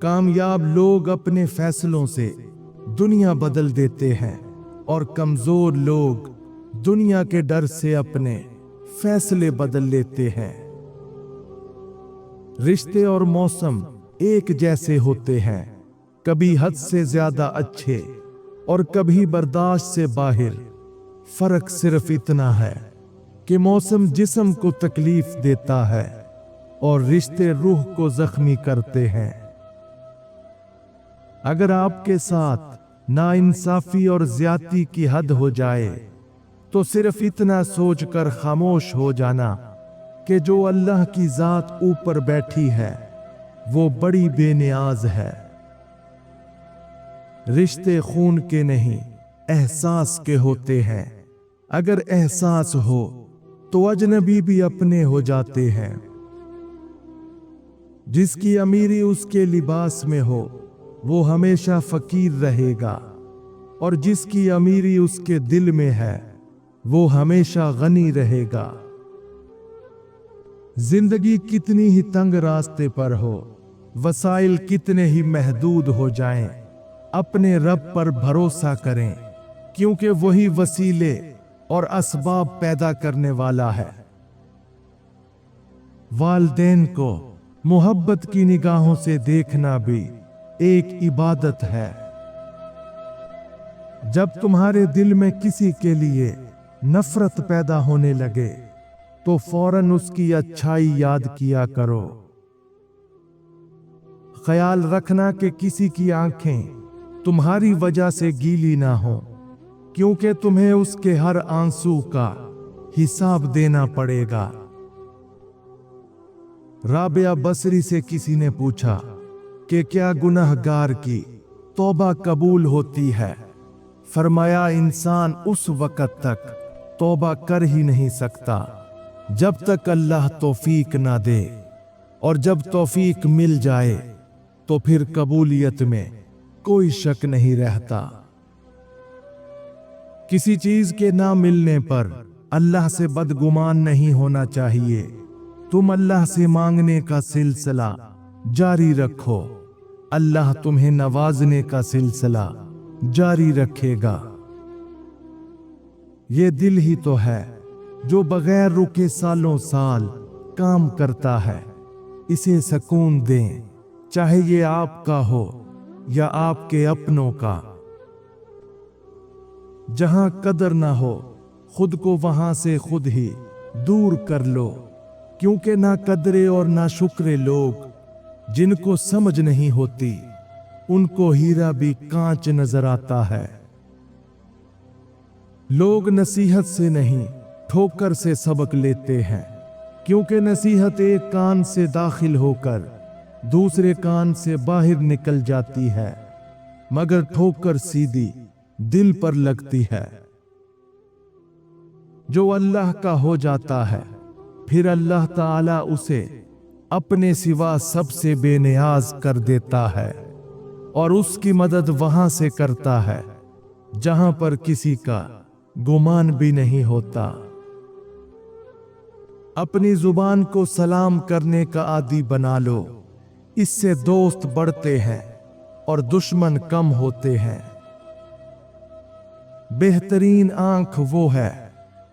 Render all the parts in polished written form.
कामयाब लोग अपने फैसलों से दुनिया बदल देते हैं और कमजोर लोग दुनिया के डर से अपने फैसले बदल लेते हैं। रिश्ते और मौसम एक जैसे होते हैं, कभी हद से ज्यादा अच्छे और कभी बर्दाश्त से बाहर। फर्क सिर्फ इतना है कि मौसम जिस्म को तकलीफ देता है और रिश्ते रूह को जख्मी करते हैं। अगर आपके साथ नाइंसाफी और ज्यादती की हद हो जाए तो सिर्फ इतना सोचकर खामोश हो जाना कि जो अल्लाह की जात ऊपर बैठी है वो बड़ी बेनियाज है। रिश्ते खून के नहीं एहसास के होते हैं। अगर एहसास हो तो अजनबी भी अपने हो जाते हैं। जिसकी अमीरी उसके लिबास में हो वो हमेशा फकीर रहेगा और जिसकी अमीरी उसके दिल में है वो हमेशा गनी रहेगा। जिंदगी कितनी ही तंग रास्ते पर हो, वसाइल कितने ही महदूद हो जाएं, अपने रब पर भरोसा करें क्योंकि वही वसीले और असबाब पैदा करने वाला है। वालिदैन को मोहब्बत की निगाहों से देखना भी एक इबादत है। जब तुम्हारे दिल में किसी के लिए नफरत पैदा होने लगे तो फौरन उसकी अच्छाई याद किया करो। ख्याल रखना कि किसी की आंखें तुम्हारी वजह से गीली ना हो, क्योंकि तुम्हें उसके हर आंसू का हिसाब देना पड़ेगा। राबिया बसरी से किसी ने पूछा कि क्या गुनहगार की तौबा कबूल होती है? फरमाया, इंसान उस वक़्त तक तौबा कर ही नहीं सकता जब तक अल्लाह तौफीक ना दे, और जब तौफीक मिल जाए तो फिर कबूलियत में कोई शक नहीं रहता। किसी चीज के ना मिलने पर अल्लाह से बदगुमान नहीं होना चाहिए। तुम अल्लाह से मांगने का सिलसिला जारी रखो, अल्लाह तुम्हें नवाजने का सिलसिला जारी रखेगा। ये दिल ही तो है जो बगैर रुके सालों साल काम करता है। इसे सुकून दें, चाहे ये आपका हो या आपके अपनों का। जहां कदर ना हो खुद को वहां से खुद ही दूर कर लो, क्योंकि ना कदरे और ना शुक्रे लोग जिनको समझ नहीं होती उनको हीरा भी कांच नजर आता है। लोग नसीहत से नहीं ठोकर से सबक लेते हैं, क्योंकि नसीहत एक कान से दाखिल होकर दूसरे कान से बाहर निकल जाती है, मगर ठोकर सीधी दिल पर लगती है। जो अल्लाह का हो जाता है फिर अल्लाह ताला उसे अपने सिवा सबसे बेनियाज कर देता है और उसकी मदद वहां से करता है जहां पर किसी का गुमान भी नहीं होता। अपनी जुबान को सलाम करने का आदी बना लो, इससे दोस्त बढ़ते हैं और दुश्मन कम होते हैं। बेहतरीन आंख वो है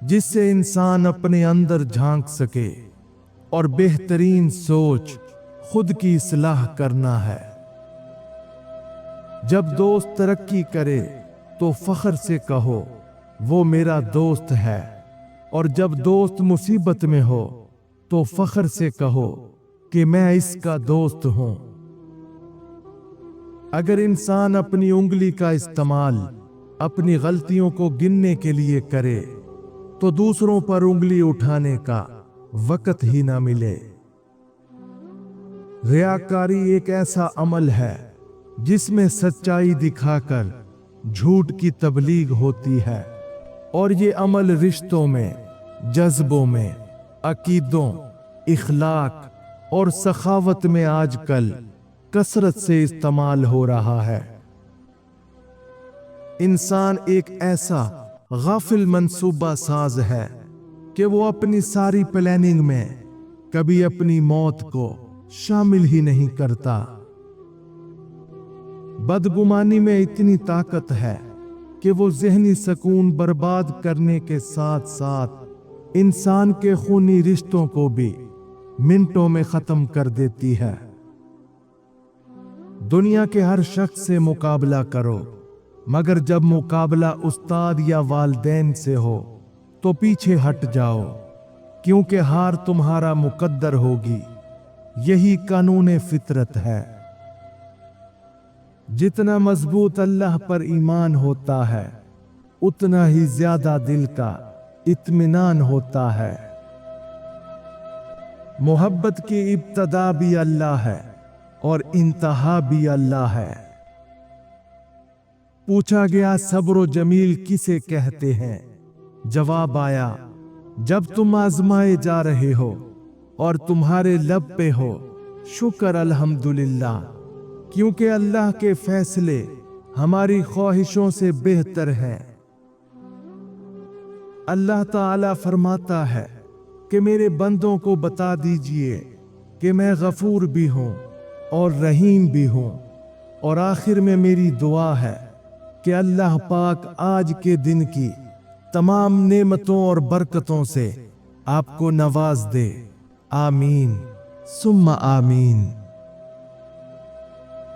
जिससे इंसान अपने अंदर झांक सके, और बेहतरीन सोच खुद की इस्लाह करना है। जब दोस्त तरक्की करे तो फख्र से कहो वो मेरा दोस्त है, और जब दोस्त मुसीबत में हो तो फख्र से कहो कि मैं इसका दोस्त हूं। अगर इंसान अपनी उंगली का इस्तेमाल अपनी गलतियों को गिनने के लिए करे तो दूसरों पर उंगली उठाने का वक्त ही ना मिले। रियाकारी एक ऐसा अमल है जिसमें सच्चाई दिखाकर झूठ की तबलीग होती है, और ये अमल रिश्तों में, जज्बों में, अकीदों, इखलाक और सखावत में आजकल कसरत से इस्तेमाल हो रहा है। इंसान एक ऐसा गाफिल मंसूबा साज है कि वो अपनी सारी प्लानिंग में कभी अपनी मौत को शामिल ही नहीं करता। बदगुमानी में इतनी ताकत है कि वो ज़हनी सुकून बर्बाद करने के साथ साथ इंसान के खूनी रिश्तों को भी मिनटों में ख़त्म कर देती है। दुनिया के हर शख्स से मुकाबला करो, मगर जब मुकाबला उस्ताद या वालिदैन से हो तो पीछे हट जाओ, क्योंकि हार तुम्हारा मुकद्दर होगी। यही कानून फितरत है। जितना मजबूत अल्लाह पर ईमान होता है, उतना ही ज्यादा दिल का इत्मीनान होता है। मोहब्बत की इब्तदा भी अल्लाह है और इंतहा भी अल्लाह है। पूछा गया सब्र जमील किसे कहते हैं? जवाब आया, जब तुम आजमाए जा रहे हो और तुम्हारे लब पे हो शुक्र अल्हम्दुलिल्लाह, क्योंकि अल्लाह के फैसले हमारी ख्वाहिशों से बेहतर हैं। अल्लाह ताला फरमाता है कि मेरे बंदों को बता दीजिए कि मैं गफूर भी हूं और रहीम भी हूं। और आखिर में मेरी दुआ है कि अल्लाह पाक आज के दिन की तमाम नेमतों और बरकतों से आपको नवाज दे। आमीन सुम्मा आमीन।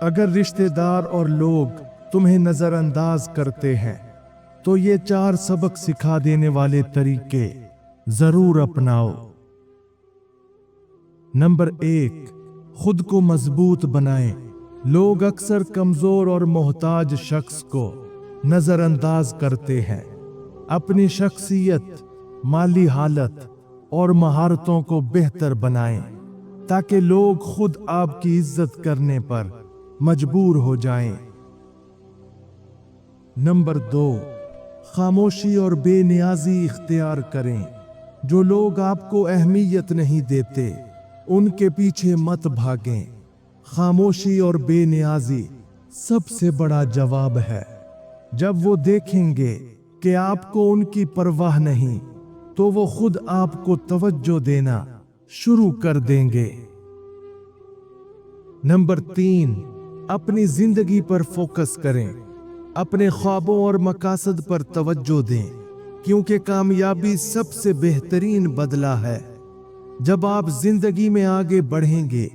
अगर रिश्तेदार और लोग तुम्हें नजरअंदाज करते हैं तो ये 4 सबक सिखा देने वाले तरीके जरूर अपनाओ। नंबर 1, खुद को मजबूत बनाएं। लोग अक्सर कमजोर और मोहताज शख्स को नजरअंदाज करते हैं। अपनी शख्सियत, माली हालत और महारतों को बेहतर बनाएं ताकि लोग खुद आपकी इज्जत करने पर मजबूर हो जाएं। नंबर 2, खामोशी और बेनियाजी इख्तियार करें। जो लोग आपको अहमियत नहीं देते, उनके पीछे मत भागें। खामोशी और बेनियाजी सबसे बड़ा जवाब है। जब वो देखेंगे कि आपको उनकी परवाह नहीं, तो वो खुद आपको तवज्जो देना शुरू कर देंगे। नंबर 3, अपनी जिंदगी पर फोकस करें। अपने ख्वाबों और मकासद पर तवज्जो दें, क्योंकि कामयाबी सबसे बेहतरीन बदला है। जब आप जिंदगी में आगे बढ़ेंगे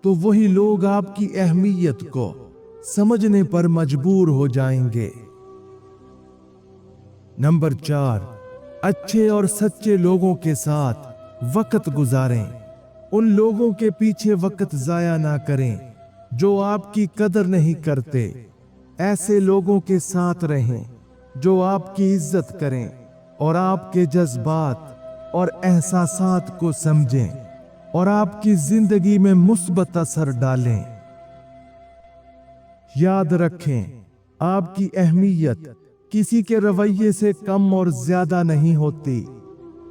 तो वही लोग आपकी अहमियत को समझने पर मजबूर हो जाएंगे। नंबर 4, अच्छे और सच्चे लोगों के साथ वक्त गुजारें। उन लोगों के पीछे वक्त जाया ना करें जो आपकी कदर नहीं करते। ऐसे लोगों के साथ रहें जो आपकी इज्जत करें और आपके जज्बात और एहसासात को समझें और आपकी जिंदगी में मुस्बत असर डालें। याद रखें, आपकी अहमियत किसी के रवैये से कम और ज्यादा नहीं होती,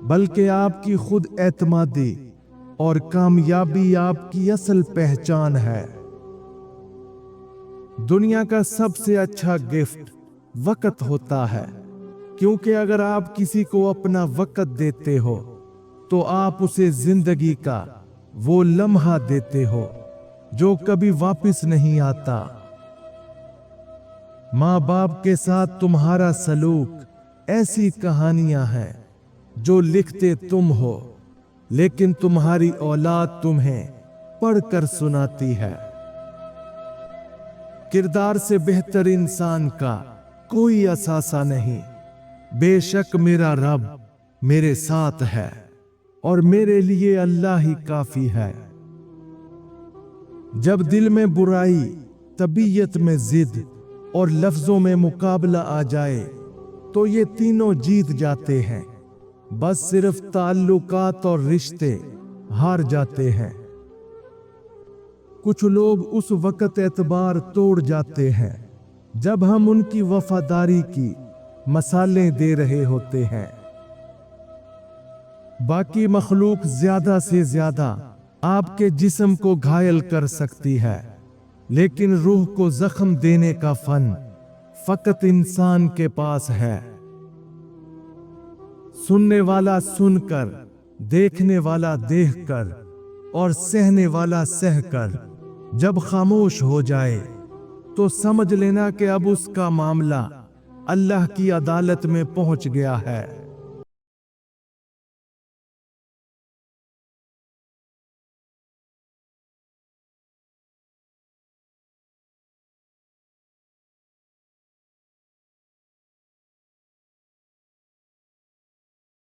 बल्कि आपकी खुद एतमादी और कामयाबी आपकी असल पहचान है। दुनिया का सबसे अच्छा गिफ्ट वक्त होता है, क्योंकि अगर आप किसी को अपना वक्त देते हो तो आप उसे जिंदगी का वो लम्हा देते हो जो कभी वापस नहीं आता। माँ बाप के साथ तुम्हारा सलूक ऐसी कहानियां हैं जो लिखते तुम हो, लेकिन तुम्हारी औलाद तुम्हें पढ़कर सुनाती है। किरदार से बेहतर इंसान का कोई असासा नहीं। बेशक मेरा रब मेरे साथ है और मेरे लिए अल्लाह ही काफी है। जब दिल में बुराई, तबीयत में जिद और लफ्जों में मुकाबला आ जाए तो ये तीनों जीत जाते हैं। बस सिर्फ ताल्लुकात और रिश्ते हार जाते हैं। कुछ लोग उस वक्त एतबार तोड़ जाते हैं जब हम उनकी वफादारी की मसालें दे रहे होते हैं। बाकी मखलूक ज्यादा से ज्यादा आपके जिस्म को घायल कर सकती है, लेकिन रूह को जख्म देने का फन फकत इंसान के पास है। सुनने वाला सुनकर, देखने वाला देखकर और सहने वाला सहकर जब खामोश हो जाए تو سمجھ لینا کہ اب اس کا معاملہ اللہ کی عدالت میں پہنچ گیا ہے۔